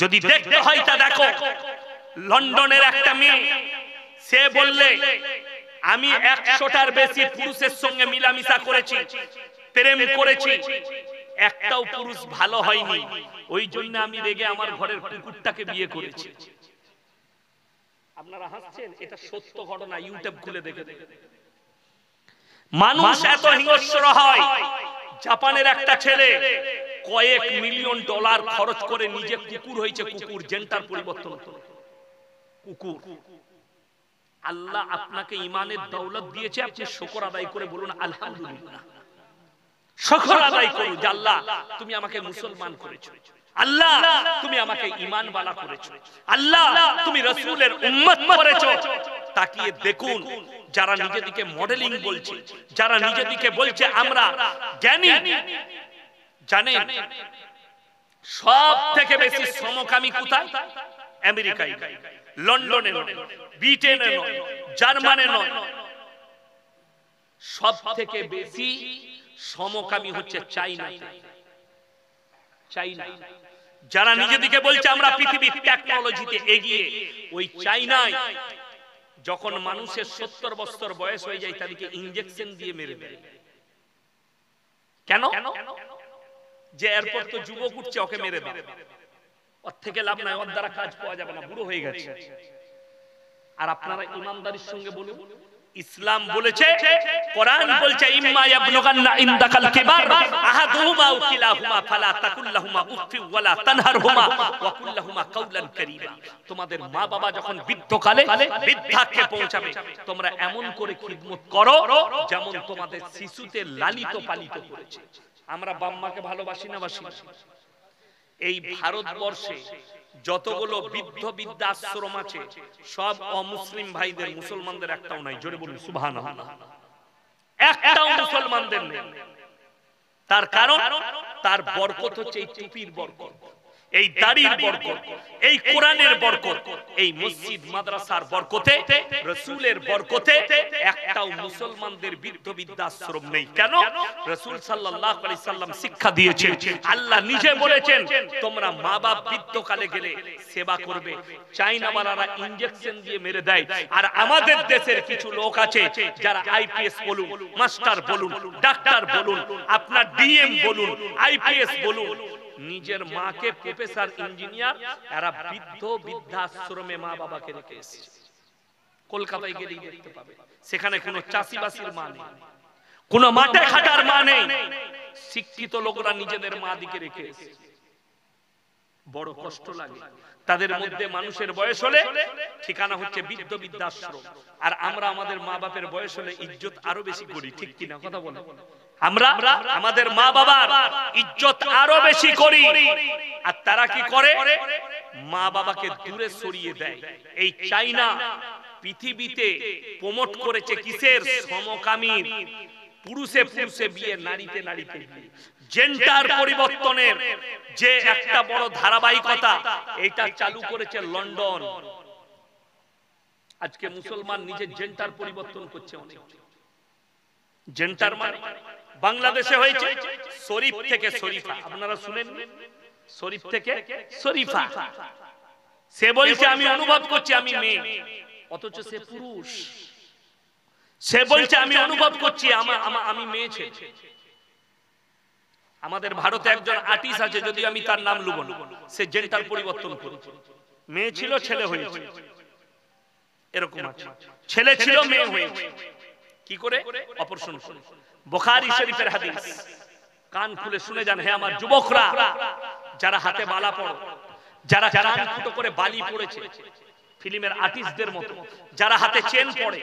যদি দেখতে হয় তা দেখো। লন্ডনের একটা মেয়ে, সে বললে আমি 100টার বেশি পুরুষের সঙ্গে মিলামিশা করেছি, প্রেম করেছি, একটাও পুরুষ ভালো হয়নি, ওই জন্য আমি রেগে আমার ঘরের কুকুরটাকে বিয়ে করেছি। আপনারা হাসছেন, এটা সত্য ঘটনা, ইউটিউব খুলে দেখে দেখে। মানুষ এত হিংস্র হয়। জাপানের একটা ছেলে কয়েক মিলিয়ন ডলার খরচ করে নিজে কুকুর হয়েছে, কুকুর জেন্ডার পরিবর্তন করে কুকুর। আল্লাহ আপনাকে ইমানের দৌলত দিয়েছে, আপনি শুকর আদায় করে বলুন আলহামদুলিল্লাহ। শুকর আদায় করুন যে আল্লাহ তুমি আমাকে মুসলমান করেছো, আল্লাহ তুমি আমাকে ঈমানওয়ালা করেছো, আল্লাহ তুমি রাসূলের উম্মত করেছো। তাকিয়ে দেখুন, যারা নিজেদিকে মডেলিং বলছে, যারা নিজেদিকে বলছে আমরা জ্ঞানী, জানেন সব থেকে বেশি সমকামী কোথায়? আমেরিকায়, লন্ডনে নয়, ব্রিটেনে নয়, জার্মানে নয়, সব থেকে বেশি সমকামী হচ্ছে চাইনাতে। চাইনা যারা নিজেদিকে বলছে আমরা পৃথিবীর টেকনোলজিতে এগিয়ে, ওই চাইনায় যখন মানুষের 70 বছর বয়স হয়ে যায় তাদেরকে ইনজেকশন দিয়ে মেরে দেয়। কেন? যে এরপর তো যুবক উঠছে, ওকে মেরে দেয়, ওর থেকে লাভ নাই, ওর দ্বারা কাজ পাওয়া যাবে না, বুড়ো হয়ে গেছে। আর আপনারা ইমানদারির সঙ্গে বলুন, ইসলাম বলেছে, কোরআন বলছে ইম্মা ইয়াবলুগান্না ইনদাকাল কিবার আহাদুহুমা আও কিলাহুমা ফালা তাকুল লাহুমা উফফি ওয়ালা তানহারহুমা ওয়া কুল লাহুমা কাওলান কারীমা। তোমাদের মা বাবা যখন বৃদ্ধকালে বৃদ্ধাকে পৌঁছাবে, তোমরা এমন করে খিদমত করো যেমন তোমাদের শিশুতে লালিত পালিত করেছে। আমরা বাম্মাকে ভালোবাসি না বাসি? এই ভারতবর্ষে যতগুলো বৃদ্ধ বৃদ্ধাশ্রম আছে সব অমুসলিম ভাইদের, মুসলমানদের একটাও নাই। জোরে বলুন সুবহানাল্লাহ। একটাও মুসলমানদের নেই। তার কারণ, তার বরকত হচ্ছে এই টুপির বরকত, এই দাড়ির বরকত, এই কোরআনের বরকত, এই মসজিদ মাদ্রাসার বরকতে, রাসূলের বরকতে একটাও মুসলমানদের বৃদ্ধ বৃদ্ধাশ্রম নেই। কেন? রাসূল সাল্লাল্লাহু আলাইহি সাল্লাম শিক্ষা দিয়েছেন, আল্লাহ নিজে বলেছেন তোমরা মা বাপ বৃদ্ধকালে গেলে সেবা করবে। চাইনাওয়ালারা ইনজেকশন দিয়ে মেরে দেয়, আর আমাদের দেশের কিছু লোক আছে যারা আইপিএস বলুন, মাস্টার বলুন, ডাক্তার বলুন, আপনার ডিএম বলুন, আইপিএস বলুন, নিজের মাকে প্রফেসর, ইঞ্জিনিয়ার, এরা বৃদ্ধ বৃদ্ধাশ্রমে মা বাবাকে রেখে এসেছে। কলকাতায় গেলেই দেখতে পাবে, সেখানে কোনো চাষিবাসীর মা নেই, কোনো মাঠে খাটার মা নেই, শিক্ষিত লোকরা নিজেদের মা দিকে রেখে এসেছে। বড় কষ্ট লাগে। তাদের মধ্যে মানুষের বয়স হলে ঠিকানা হচ্ছে বৃদ্ধ বৃদ্ধাশ্রম, আর আমরা আমাদের মা বাপের বয়স হলে ইজ্জত আরো বেশি করি, ঠিক কিনা কথা বলেন? আমরা আমাদের মা বাবার ইজ্জত আরো বেশি করি, আর তারা কি করে? মা বাবাকে দূরে সরিয়ে দেয়। এই চাইনা পৃথিবীতে প্রমোট করেছে কিসের? সমকামীর, পুরুষে পুরুষে বিয়ে, নারীতে নারীতে বিয়ে, জেন্ডার পরিবর্তনের যে একটা বড় ধারাবাহিকতা, এটা চালু করেছে লন্ডন। আজকে মুসলমান নিজের জেন্ডার পরিবর্তন করছে অনেক। জেন্ডার মানে বাংলাদেশে হয়েছে শরীফ থেকে শরীফা, আপনারা শুনেন? শরীফ থেকে শরীফা। সে বলছে আমি অনুভব করছি আমি মেয়ে, অথচ সে পুরুষ। সে বলছে আমি অনুভব করছি আমি মেয়ে ছেলে। আমাদের ভারতে একজন আর্টিস্ট আছে, যদি আমি তার নাম লুব না, সে জেন্ডার পরিবর্তন করেছে, মেয়ে ছিল ছেলে হয়েছে, এরকম আছে। ছেলে ছিল মেয়ে হয়েছে, কি করে? অপারেশন করে। বুখারী শরীফের হাদিস, কান খুলে শুনে যান হে আমার যুবকরা, যারা হাতে বালা পড়ো, যারা কান ফুটো করে বালি পড়েছে ফিল্মের আর্টিস্টদের মতো, যারা হাতে চেন পড়ে,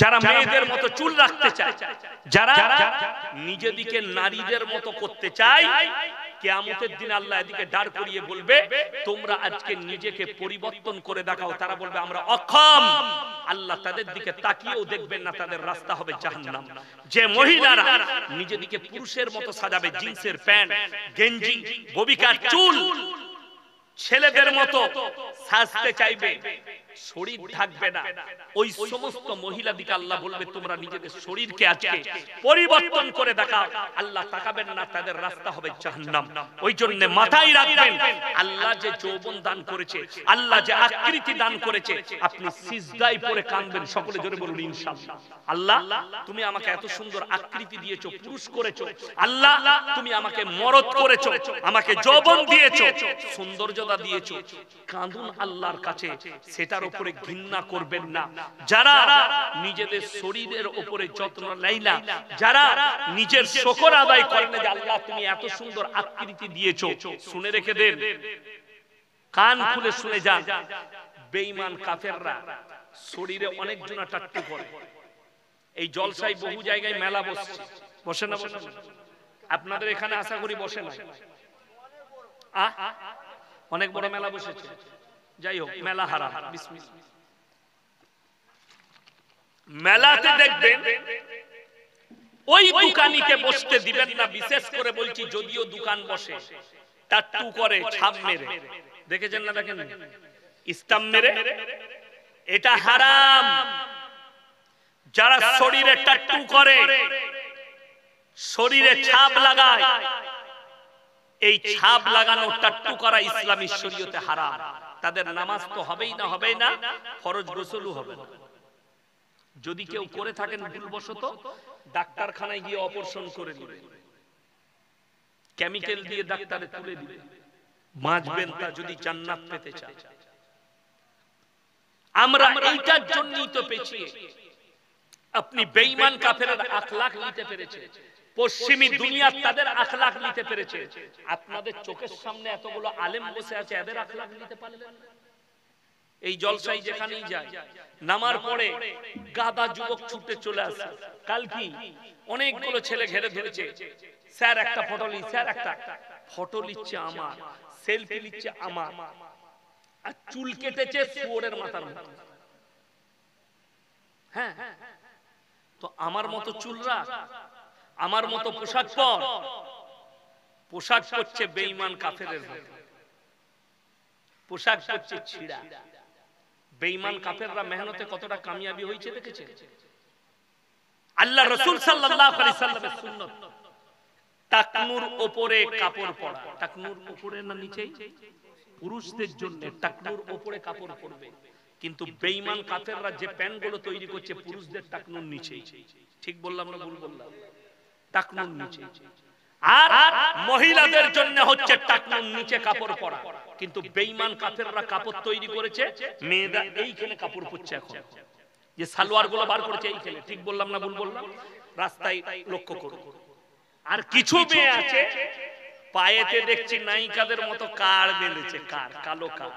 যারা মেয়েদের মতো চুল রাখতে চায়, যারা নিজেদিকে নারীদের মতো করতে চায়, কিয়ামতের দিন আল্লাহ এদিকে দাঁড় করিয়ে বলবে তোমরা আজকে নিজেকে পরিবর্তন করে দেখাও। তারা বলবে আমরা অক্ষম। আল্লাহ তাদের দিকে তাকিয়েও দেখবেন না, তাদের রাস্তা হবে জাহান্নাম। যে মহিলারা নিজেদিকে পুরুষের মতো সাজাবে, জিন্সের প্যান্ট, গেঞ্জি, ববিকার চুল, ছেলেদের মতো সাজতে চাইবে, শরীর থাকবে না, ওই সমস্ত মহিলাদিকে আল্লাহ বলবে তোমরা নিজেদের শরীরকে আজকে পরিবর্তন করে দেখাও। আল্লাহ তাকাবেন না, তাদের রাস্তা হবে জাহান্নাম। ওই জন্য মাথায় রাখবেন, আল্লাহ যে যৌবন দান করেছে, আল্লাহ যে আকৃতি দান করেছে, আপনি সিজদায় পড়ে কাঁদবেন। সকলে জোরে বলুন ইনশাআল্লাহ। আল্লাহ তুমি আমাকে এত সুন্দর আকৃতি দিয়েছো, পুরুষ করেছো। আল্লাহ তুমি আমাকে মরদ করেছো, আমাকে যৌবন দিয়েছো, সৌন্দর্যতা দিয়েছো। কাঁদুন আল্লাহর কাছে, সেটার উপরে ঘৃণা করবেন না। যারা নিজেদের শরীরের উপরে যত্ন নেয় না, যারা নিজের শুকর আদায় করেন না যে আল্লাহ তুমি এত সুন্দর আকৃতি দিয়েছো, শুনে রেখে দেন, কান খুলে শুনে যান। বেঈমান কাফেররা শরীরে অনেক জনা টাট্টু করে। এই জলসায় বহু জায়গায় মেলা বসছে, বসে না? বসে না? আপনাদের এখানে আশা করি বসে না? অনেক বড় মেলা বসেছে। যাই হোক, মেলা হারাম। বিসমিল্লাহ। মেলাতে দেখবেন ওই দোকানিকে বসতে দিবেন না। বিশেষ করে বলছি, যদিও দোকান বসে, টাট্টু করে, ছাপ মেরে, দেখেছেন না? দেখেন স্টাম্প মেরে, এটা হারাম। যারা শরীরে টাট্টু করে, শরীরে ছাপ লাগায়, এই ছাপ লাগানো, টাট্টু করা ইসলামী শরীয়তে হারাম। তাদের নামাজ তো হবেই না, হবেই না, ফরজ গোসলও হবে না। যদি কেউ করে থাকেন ভুলবশত, ডাক্তারখানায় গিয়ে অপারেশন করে নেবেন, কেমিক্যাল দিয়ে ডাক্তারে তুলে দিবেন, বাঁচবেন তা যদি জান্নাত পেতে চান। আমরা এইটার জন্যই তো পেছিয়ে। আপনি বেঈমান কাফেরের আখলাক নিতে পেরেছে, পশ্চিমী দুনিয়া তাদের আখলাক নিতে পেরেছে। আপনাদের চোখের সামনে এতগুলো আলেম বসে আছে, এদের আখলাক নিতে পারলেন না? এই জলসাই যেখানেই যায়, নামার পরে গাদা যুবক ছুটে চলে আসে। কাল কি অনেকগুলো ছেলে ঘেরে ধরেছে, স্যার একটা ফটো লি, স্যার একটা ফটো লিচ্ছে আমার, সেলফি লিচ্ছে আমার, আর চুল কেটেছে শুয়োরের মাথার মতো। হ্যাঁ, তো আমার মতো চুল রাখ, আমার মতো পোশাক পর। পোশাক করছে বেঈমান কাফেরের মতো, পোশাক করছে ছিঁড়া। বেঈমান কাফেররা মেহনতে কতটা কামিয়াবি হয়েছে দেখেছে? আল্লাহ রাসূল সাল্লাল্লাহু আলাইহি সাল্লামের সুন্নাত, টাকনুর উপরে কাপড় পরা। টাকনুর উপরে না নিচেই? পুরুষদের জন্য টাকনুর উপরে কাপড় পরবে। কিন্তু বেঈমান কাফেররা যে প্যান্টগুলো তৈরি করছে, পুরুষদের টাকনুর নিচেই। ঠিক বললাম না ভুল বললাম? টাকনুর নিচে। আর মহিলাদের জন্য হচ্ছে টাকনুর নিচে কাপড় পরা। কিন্তু বেঈমান কাফেররা কাপড় তৈরি করেছে, মেয়েরা এইখানে কাপড় পরছে। এখন যে সালোয়ার গুলো বার করেছে এইখানে। ঠিক বললাম না ভুল বললাম? রাস্তায় লক্ষ্য করুন। আর কিছু মেয়ে আছে পায়েতে দেখছি নায়িকাদের মতো কার বেঁধেছে, কার, কালো কার।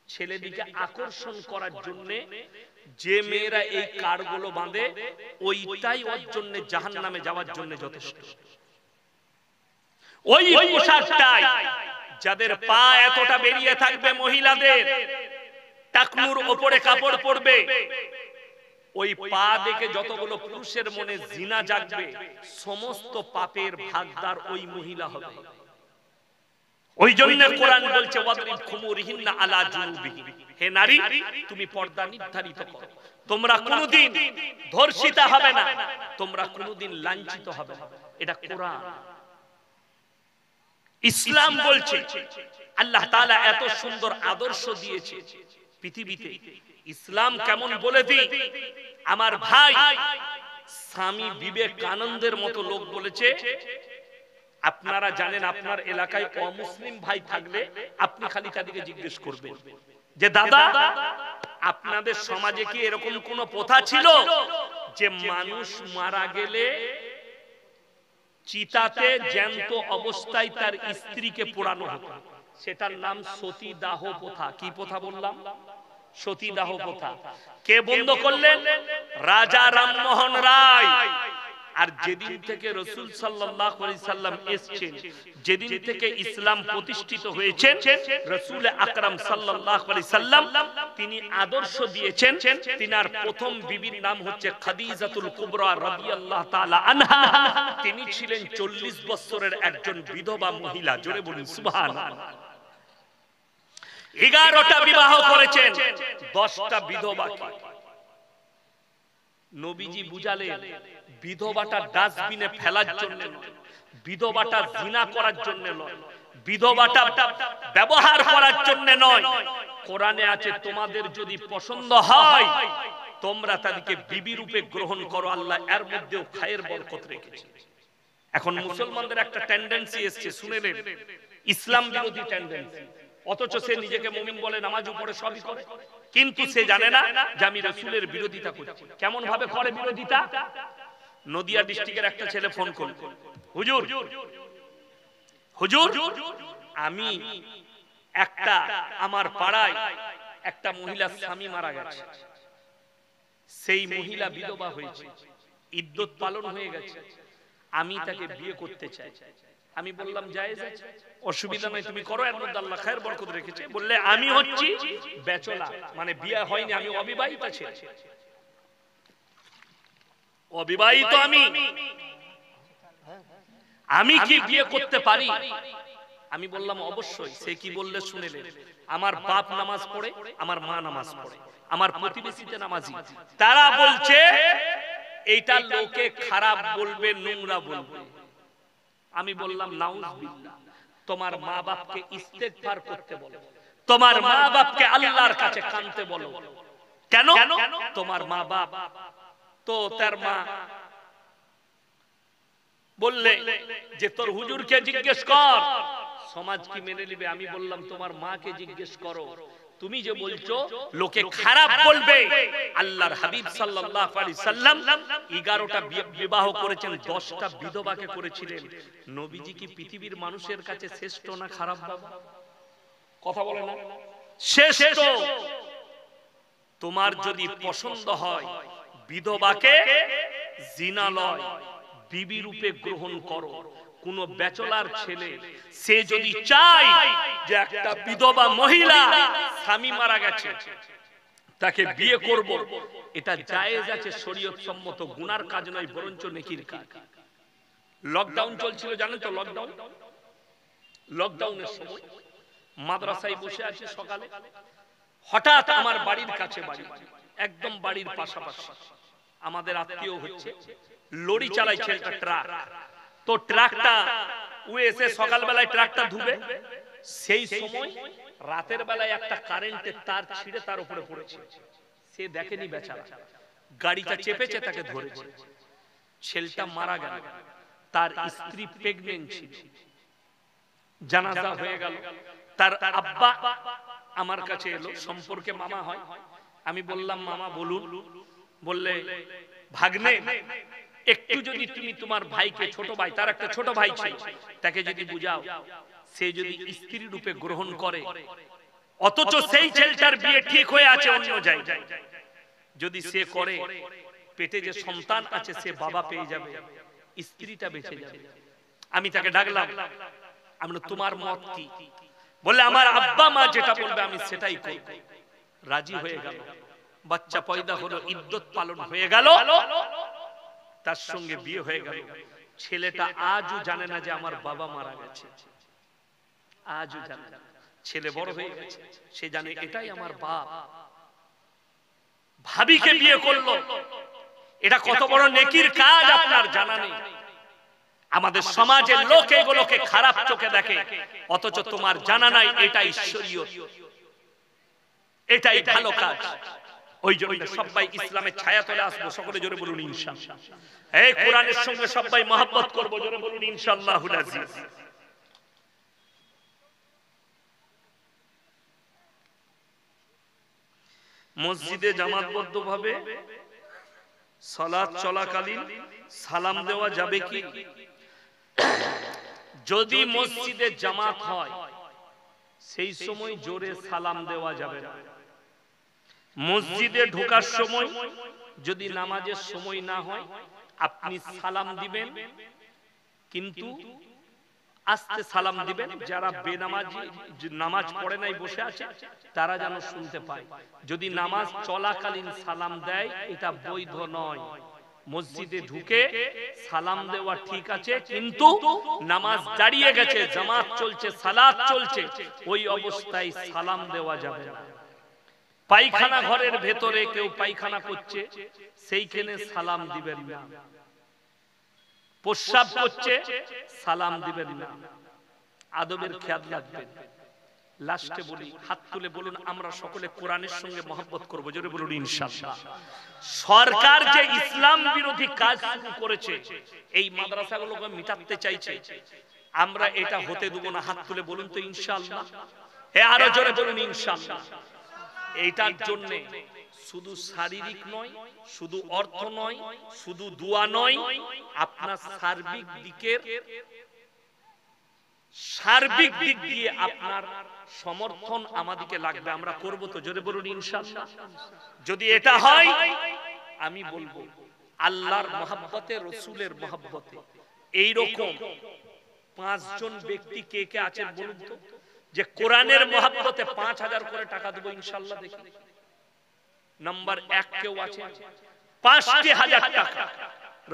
ছেলেদিকে আকর্ষণ করার জন্য যে মেয়েরা এই কারগুলো বাঁধে, ওইটাই ওর জন্য জাহান্নামে যাওয়ার জন্য যথেষ্ট। ওই পোশাকটাই যাদের পা এতটা বেরিয়ে থাকবে, মহিলাদের টাকনুর উপরে কাপড় পরবে, ওই পা দেখে যতগুলো পুরুষের মনে জিনা জাগবে, সমস্ত পাপের ভাগদার ওই মহিলা হবে। ওই জন্য কোরআন বলছে ওয়াদরিব খুমুরিহিন্না আলা জুনুবিহিম, হে নারী তুমি পর্দা নির্ধারিত করো, তোমরা কোনদিন ধর্ষিতা হবে না, তোমরা কোনদিন লাঞ্ছিত হবে না। এটা কোরআন, ইসলাম বলছে। আল্লাহ তাআলা এত সুন্দর আদর্শ দিয়েছে পৃথিবীতে। ইসলাম কেমন বলে দিই, আমার ভাই স্বামী বিবেকানন্দের মতো লোক বলেছে। আপনারা জানেন, আপনার এলাকায় অমুসলিম ভাই থাকলে আপনি খালি তাদেরকে জিজ্ঞেস করবেন যে দাদা আপনাদের সমাজে কি এরকম কোন প্রথা ছিল যে মানুষ মারা গেলে চিতাতে জ্যান্ত অবস্থায় তার স্ত্রীকে পোড়ানো হতো? সেটার নাম সতীদাহ প্রথা। কি প্রথা বললাম? সতীদাহ প্রথা। কে বন্ধ করলেন? রাজা রামমোহন রায়। আর যেদিন থেকে রাসূল সাল্লাল্লাহু আলাইহি সাল্লাম এসেছেন, যেদিন থেকে ইসলাম প্রতিষ্ঠিত হয়েছে, রাসূল আকরাম সাল্লাল্লাহু আলাইহি সাল্লাম তিনি আদর্শ দিয়েছেন। তিনার প্রথম বিবির নাম হচ্ছে খাদিজাতুল কুবরা রাদিয়াল্লাহু তাআলা আনহা। তিনি ছিলেন 40 বছরের একজন বিধবা মহিলা। জোরে বলুন সুবহানাল্লাহ। 11টা বিবাহ করেছেন, 10টা বিধবা। নবীজি বুঝালেন বিধবাটা ডাস্টবিনে ফেলার জন্য নয়, বিধবাটা জিনা করার জন্য নয়, বিধবাটা ব্যবহার করার জন্য নয়। কোরআনে আছে তোমাদের যদি পছন্দ হয় তোমরা তাদেরকে বিবি রূপে গ্রহণ করো, আল্লাহ এর মধ্যেও খায়ের বরকত রেখেছে। এখন মুসলমানদের একটা টেন্ডেন্সি এসেছে, শুনে নেন, ইসলাম বিরোধী টেন্ডেন্সি। অথচ সে নিজেকে মুমিন বলে, নামাজ পড়ে, সবই করে, কিন্তু সে জানে না যে আমি রাসূলের বিরোধিতা করছি। কেমন ভাবে করে বিরোধিতা? নদিয়া ডিস্ট্রিক্টের একটা ছেলে ফোন করল, হুজুর হুজুর আমি একটা আমার পাড়ায় একটা মহিলা স্বামী মারা গেছে, সেই মহিলা বিধবা হয়েছে, ইদ্যত পালন হয়ে গেছে, আমি তাকে বিয়ে করতে চাই। আমি বললাম জায়েজ আছে, অসুবিধা নাই, তুমি করো, এর মধ্যে আল্লাহ খায়ের বরকত রেখেছে। বললে আমি হচ্ছি ব্যাচেলর, মানে বিয়ে হয়নি, আমি অবিবাহিত ছেলে, অবিবাহিত আমি কি বিয়ে করতে পারি? আমি বললাম অবশ্যই। সে কি বললে শুনেলেন, আমার বাপ নামাজ পড়ে, আমার মা নামাজ পড়ে, আমার প্রতিবেশীতে নামাজি, তারা বলছে এইটা লোকে খারাপ বলবে, নোংরা বলবে। আমি বললাম নাউজুবিল্লাহ, তোমার মা বাপকে ইস্তেগফার করতে বলো, তোমার মা বাপকে আল্লাহর কাছে কাঁদতে বলো। কেন? তোমার মা বাপ তো, তার মা বললে যে তোর হুজুরকে জিজ্ঞেস কর, সমাজ কি মেনে নেবে? আমি বললাম তোমার মাকে জিজ্ঞেস করো, তুমি যে বলছো লোকে খারাপ বলবে। আল্লাহর হাবিব সাল্লাল্লাহু আলাইহি সাল্লাম 11টা বিবাহ করেছেন, 10টা বিধবাকে করেছিলেন। নবীজি কি পৃথিবীর মানুষের কাছে শ্রেষ্ঠ না খারাপ? বাবা কথা বলে না, শ্রেষ্ঠ। তোমার যদি পছন্দ হয় বিধবাকে জিনা লয় বিবি রূপে গ্রহণ করো। কোন ব্যাচেলর ছেলে সে যদি চায় যে একটা বিধবা মহিলা স্বামী মারা গেছে তাকে বিয়ে করব, এটা জায়েজ আছে, শরীয়ত সম্মত, গুনার কাজ নয়, বরঞ্চ নেকির কাজ। লকডাউন চলছিল জানেন তো, লকডাউনের সময় মাদ্রাসায় বসে আছি, সকালে হঠাৎ আমার বাড়ির কাছে, বাড়ি একদম বাড়ির পাশাপাশি আমাদের আত্মীয় হচ্ছে, লরি চালাইছে একটা ট্রাক। তো ট্রাকটা ও এসে সকালবেলায় ট্রাকটা ধুবে, সেই সময় রাতের বেলায় একটা কারেন্টের তার ছিঁড়ে তার উপরে পড়েছে। সে দেখেনি বেচারা, গাড়িটা চেপেছে, তাকে ধরেছে। ছেলেটা মারা গেল, তার স্ত্রী প্রেগন্যান্ট ছিল। জানাজা হয়ে গেল, তার আব্বা আমার কাছে এলো, সম্পর্কে মামা হয়। আমি বললাম মামা বলুন। বললে ভাগ্নে একটু যদি তুমি তোমার ভাইকে, ছোট ভাই, তার একটা ছোট ভাই ছিল, তাকে যদি বুঝাও, সে যদি স্ত্রী রূপে গ্রহণ করে, অথচ সেই ছেলেটার বিয়ে ঠিক হয়ে আছে অন্য জায়গায়, যদি সে করে, পেটে যে সন্তান আছে সে বাবা পেয়ে যাবে, স্ত্রীটা বেঁচে যাবে। আমি তাকে ডাকলাম, আমি তোমার মত কি? বললে আমার আব্বা মা যেটা বলবে আমি সেটাই করব। রাজি হয়ে গেল, বাচ্চা পয়দা হলো, ইদ্যত পালন হয়ে গেল, তার সঙ্গে বিয়ে হয়ে গেল। ছেলেটা আজও জানে না যে আমার বাবা মারা গেছে, আজও জানে না। ছেলে বড় হয়ে গেছে, সে জানে এটাই আমার বাপ। ভাবিকে বিয়ে করলো, এটা কত বড় নেকির কাজ আপনার জানা নেই। আমাদের সমাজের লোক এগুলোকে খারাপ চোখে দেখে, অথচ তোমার জানা নাই এটা ঈশ্বরীয়, এটাই ভালো কাজ। ওই জন্য সবাই ইসলামের ছায়াতলে আসবো, সকলে জোরে বলুন ইনশাআল্লাহ। এই কোরআনের সঙ্গে সবাই মহব্বত করব, জোরে বলুন ইনশাআল্লাহুল আজিজ। মসজিদে জামাতবদ্ধভাবে সালাত চলাকালীন সালাম দেওয়া যাবে কি? যদি মসজিদে জামাত হয় সেই সময় জোরে সালাম দেওয়া যাবে না। মসজিদে ঢোকার সময় যদি নামাজের সময় না হয় আপনি সালাম দিবেন, কিন্তু আস্তে সালাম দিবেন। যারা বেনামাজি, নামাজ পড়ে নাই, বসে আছে, তারা যেন শুনতে পায়। যদি নামাজ চলাকালীন সালাম দেয় এটা বৈধ নয়, মসজিদে ঢুকে সালাম দেওয়া ঠিক আছে, কিন্তু নামাজ দাঁড়িয়ে গেছে, জামাত চলছে, সালাত চলছে, ওই অবস্থায় সালাম দেওয়া যাবে না। পায়খানা ঘরের ভেতরে কেউ পায়খানা করছে, সেইখানে সালাম দিবেন না। প্রস্রাব করছে, সালাম দিবেন না। আদবের খেয়াল রাখবেন। লাস্টে বলি, হাত তুলে বলুন আমরা সকলে কোরআনের সঙ্গে মহব্বত করব, জোরে বলুন ইনশাআল্লাহ। সরকার যে ইসলাম বিরোধী কাজ শুরু করেছে, এই মাদ্রাসাগুলোকে মিটাতে চাইছে, আমরা এটা হতে দেব না। হাত তুলে বলুন তো ইনশাআল্লাহ। আরো জোরে বলুন ইনশাআল্লাহ। এইটার জন্য শুধু শারীরিক নয়, শুধু অর্থ নয়, শুধু দোয়া নয়, আপনার সার্বিক দিক দিয়ে আপনার সমর্থন আমাদেরকে লাগবে। আমরা করব তো, জোরে বলুন ইনশাআল্লাহ। যদি এটা হয়, আমি বলবো আল্লাহর মহব্বতে, রসুলের মহব্বতে এইরকম 5 জন ব্যক্তি কে কে আছেন বলুন তো, যে কোরআনের মহব্বতে 5000 করে টাকা দেব ইনশাআল্লাহ। দেখি নাম্বার 1 কেউ আছে? 5000 টাকা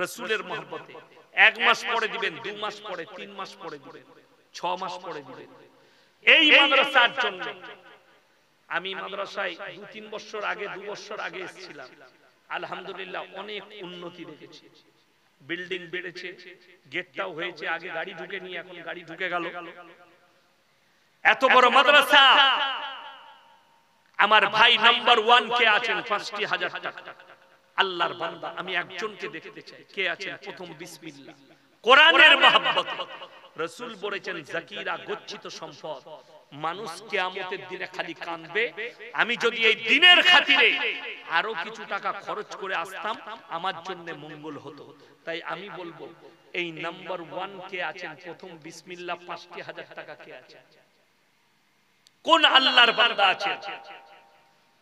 রসুলের মহব্বতে 1 মাস পরে দিবেন, 2 মাস পরে, 3 মাস পরে দিবেন, 6 মাস পরে দিবেন। এই মাদ্রাসার জন্য আমি মাদ্রাসায় 2-3 বছর আগে, 2 বছর আগে এসেছিলাম। আলহামদুলিল্লাহ অনেক উন্নতি দেখেছি। বিল্ডিং বেড়েছে, গেটটাও হয়েছে। আগে গাড়ি ঢুকে নি, এখন গাড়ি ঢুকে গেল। এত বড় মাদ্রাসা। আমার ভাই নাম্বার 1 কে আছেন? 5000 টাকা। আল্লাহর বান্দা, আমি একজনকে দেখতে চাই। কে আছেন? প্রথম বিসমিল্লাহ। কোরআনের মহব্বত। রাসূল বলেছেন যাকিরা গচ্ছিত সম্পদ। মানুষ কিয়ামতের দিনে খালি কাঁদবে। আমি যদি এই দিনের খাতিরে আরো কিছু টাকা খরচ করে আসতাম, আমার জন্য মঙ্গল হতো। তাই আমি বলবো এই নাম্বার 1 কে আছেন? প্রথম বিসমিল্লাহ 5000 টাকা কে আছে? কোন আল্লাহর বান্দা আছে?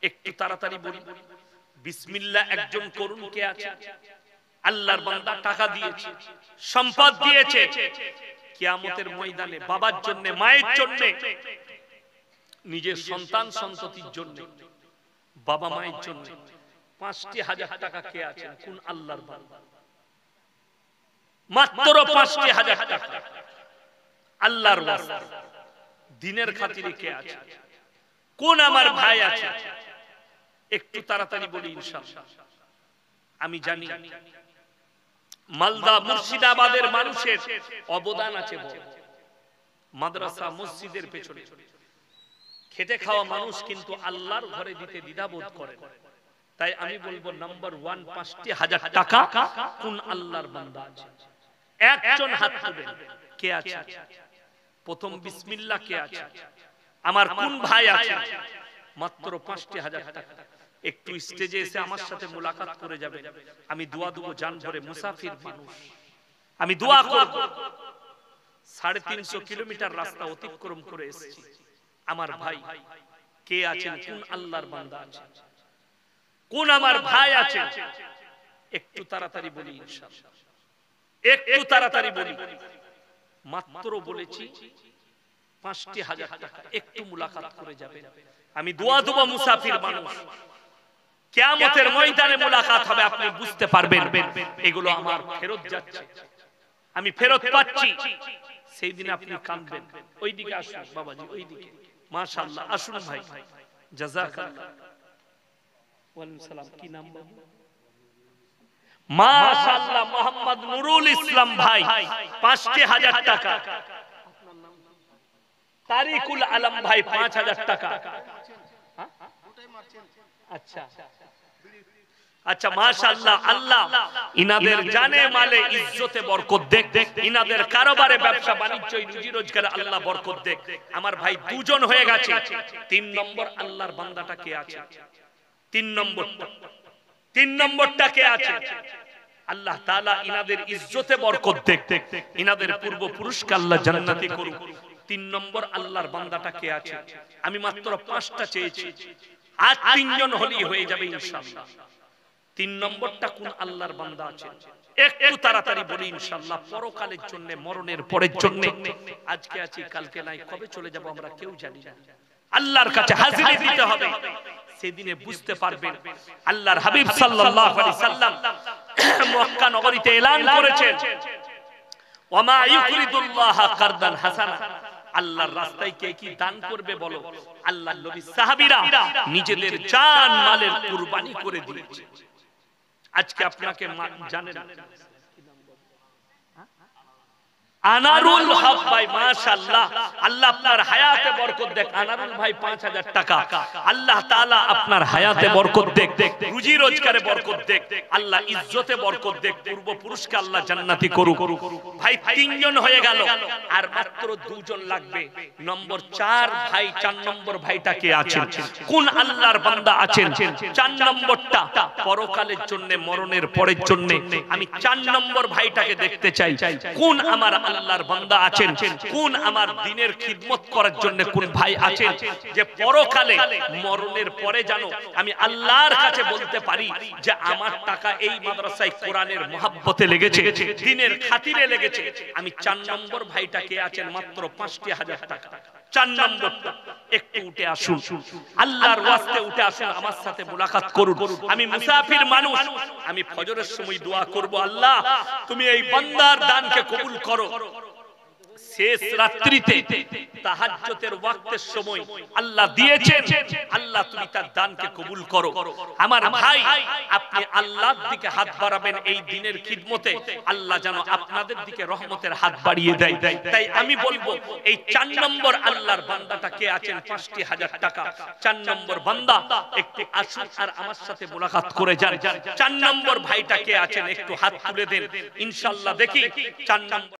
একটু তাড়াতাড়ি বলি। বিসমিল্লাহ একজন করুন, কে আছে? আল্লাহর বান্দা টাকা দিয়েছে, সম্পদ দিয়েছে। কিয়ামতের ময়দানে বাবার জন্য, মায়ের জন্য, নিজের সন্তান সন্ততির জন্য, বাবা মায়ের জন্য 5000 টাকা কে আছেন? কোন আল্লাহর বান্দা? মাত্র 5000 টাকা আল্লাহর ওয়াস্তে দিনের খাতিরে কে আছে? কোন আমার ভাই আছে? একটু তাড়াতাড়ি বলি ইনশাআল্লাহ। আমি জানি মালদা মুর্শিদাবাদের মানুষের অবদান আছে বড়। মাদ্রাসা মসজিদের পেছনে খেটে খাওয়া মানুষ কিন্তু আল্লাহর ঘরে দিতে দ্বিধাবোধ করে। তাই আমি বলবো নাম্বার 1 5000 টাকা কোন আল্লাহর বান্দা আছে? একজন হাত তুলবেন, কে আছে? প্রথম বিসমিল্লাহ কে আছে? আমার কোন ভাই আছে? মাত্র 5000 টাকা। একটু স্টেজে এসে আমার সাথে মুলাকাত করে যাবেন। আমি দোয়া দেব, জান ভরে মুসাফির মানুষ, আমি দোয়া করব। 350 কিলোমিটার রাস্তা অতিক্রম করে এসেছি। আমার ভাই কে আছেন? কোন আল্লাহর বান্দা আছে? কোন আমার ভাই আছে? একটু তাড়াতাড়ি বলি ইনশাআল্লাহ। একটু তাড়াতাড়ি বলি। মাত্র বলেছি 5000 টাকা। একটু মুলাকাত করে যাবেন। আমি দোয়া দেব মুসাফির মানুষ, কিয়ামতের ময়দানে মুলাকাত হবে। আপনি বুঝতে পারবেন এগুলো আমার ফেরত যাচ্ছে, আমি ফেরত পাচ্ছি। সেই দিন আপনি কাঁদবেন। ওইদিকে আসুন বাবাজি, ওইদিকে। মাশাআল্লাহ, আসুন ভাই। জাযাকাল্লাহ। ওয়ালাইকুম সালাম। কি নাম বাবু? মাশাআল্লাহ, মোহাম্মদ নুরুল ইসলাম ভাই 5000 টাকা। তারিকুল আলম ভাই 5000 টাকা। আচ্ছা আচ্ছা, মাশাআল্লাহ। আল্লাহ ইনাদের জানে মালে ইজ্জতে বরকত দেখ, ইনাদের কারবারে ব্যবসা বাণিজ্য রুজি রোজগারে আল্লাহ বরকত দেখ। আমার ভাই 2 জন হয়ে গেছে। 3 নম্বর আল্লাহর বান্দাটা কে আছে? 3 নম্বরটা কে আছে? আল্লাহ তাআলা ইনাদের ইজ্জতে বরকত দেখ, ইনাদের পূর্বপুরুষকে আল্লাহ জান্নাতি করুক। 3 নম্বর আল্লাহর বান্দাটা কে আছে? আমি মাত্র 5টা চেয়েছি, আর 3 জন হলেই হয়ে যাবে ইনশাআল্লাহ। 3 নম্বরটা কোন আল্লাহর বান্দা আছে? একটু তাড়াতাড়ি বলি ইনশাআল্লাহ। পরকালের জন্য, মরণের পরের জন্য। আজকে আছি, কালকে নাই, কবে চলে যাব আমরা কেউ জানি না। আল্লাহর কাছে হাজিরি দিতে হবে। সেদিনে বুঝতে পারবেন আল্লাহর হাবিব সাল্লাল্লাহু আলাইহি সাল্লাম মক্কা নগরীতে এলান করেছেন, ওয়ামা ইউকরিদুল্লাহ কারদান হাসানা, আল্লাহর রাস্তায় কে কি দান করবে বলো, আল্লাহর নবী সাহাবীরা নিজেদের জান মালের কুরবানি করে দিয়েছে। আজকে আপনাকে জানেন আনারুল হক ভাই, মাশাআল্লাহ, আল্লাহ আপনার হায়াতে বরকত দেখ। আনারুল ভাই 5000 টাকা, আল্লাহ তাআলা আপনার হায়াতে বরকত দেখ, রুজি রোজগারে বরকত দেখ, আল্লাহ ইজ্জতে বরকত দেখ, পূর্বপুরুষকে আল্লাহ জান্নাতি করুক। ভাই 3 জন হয়ে গেল, আর মাত্র 2 জন লাগবে। নম্বর 4 ভাই, 4 নম্বর ভাইটা কে আছেন? কোন আল্লাহর বান্দা আছেন? 4 নম্বরটা পরকালের জন্য, মরণের পরের জন্য। আমি 4 নম্বর ভাইটাকে দেখতে চাই। কোন আমার আল্লাহর বান্দা আছেন, কোন আমার দ্বীনের খিদমত করার জন্য কোন ভাই আছেন, যে পরকালে মরণের পরে জানো আমি আল্লাহর কাছে বলতে পারি যে আমার টাকা এই মাদ্রাসায় কোরআনের মহব্বতে লেগেছে, দ্বীনের খাতিরে লেগেছে। আমি 4 নম্বর ভাইটা কে আছেন? মাত্র 5000 টাকা। 4 নম্বরটা একটু উঠে আসুন, আল্লাহর ওয়াস্তে উঠে আসুন, আমার সাথে মুলাকাত করুন। আমি মুসাফির মানুষ, আমি ফজরের সময় দোয়া করব, আল্লাহ তুমি এই বান্দার দানকে কবুল করো। শেষ রাত্রিতে তাহাজ্জুদের ওয়াক্তের সময় আল্লাহ দিয়েছেন, আল্লাহ তুমি তার দানকে কবুল করো। আমার ভাই, আপনি আল্লাহর দিকে হাত বাড়াবেন এই দ্বীনের খিদমতে, আল্লাহ যেন আপনাদের দিকে রহমতের হাত বাড়িয়ে দেয়। তাই আমি বলবো এই 4 নম্বর আল্লাহর বান্দাটা কে আছেন? 5000 টাকা। 4 নম্বর বান্দা একটু আসুন আর আমার সাথে মুলাকাত করে যান। 4 নম্বর ভাইটা কে আছেন? একটু হাত তুলে দেন, ইনশাআল্লাহ দেখি 4 নম্বর